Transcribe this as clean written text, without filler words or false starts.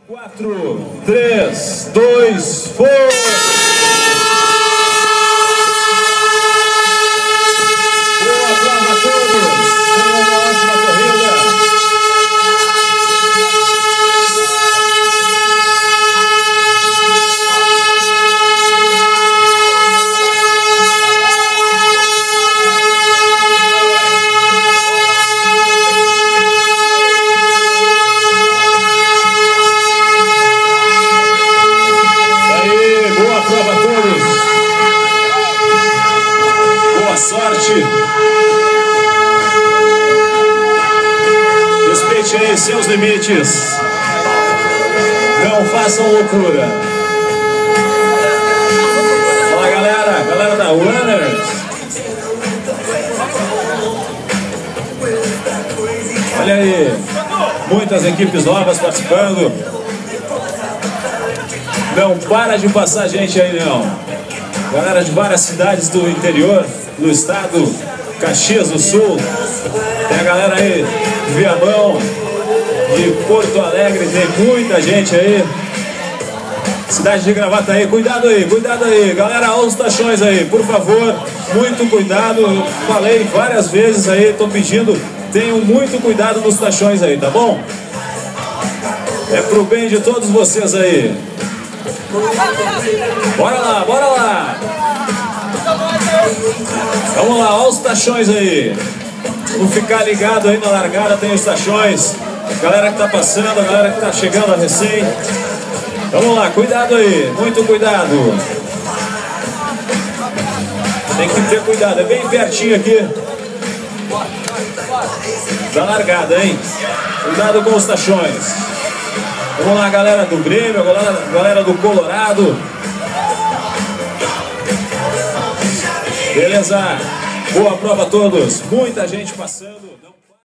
4, 3, 2, foi! Boa prova a todos! Tenham uma ótima corrida! Boa sorte. Respeite aí seus limites. Não façam loucura. Fala galera da Runners. Olha aí, muitas equipes novas participando. Não para de passar gente aí não. Galera de várias cidades do interior do estado, Caxias do Sul. Tem a galera aí de Viamão, de Porto Alegre, tem muita gente aí. Cidade de Gravataí, cuidado aí. Galera, olha os tachões aí, por favor, muito cuidado. Eu falei várias vezes aí, tô pedindo, tenham muito cuidado nos tachões aí, tá bom? É pro bem de todos vocês aí. Bora lá! Vamos lá, olha os tachões aí. Vamos ficar ligado aí na largada, tem os tachões. Galera que tá passando, a galera que tá chegando a recém. Vamos lá, cuidado aí, muito cuidado. Tem que ter cuidado, é bem pertinho aqui da largada, hein? Cuidado com os tachões. Vamos lá, galera do Grêmio, galera do Colorado. Beleza? Boa prova a todos. Muita gente passando.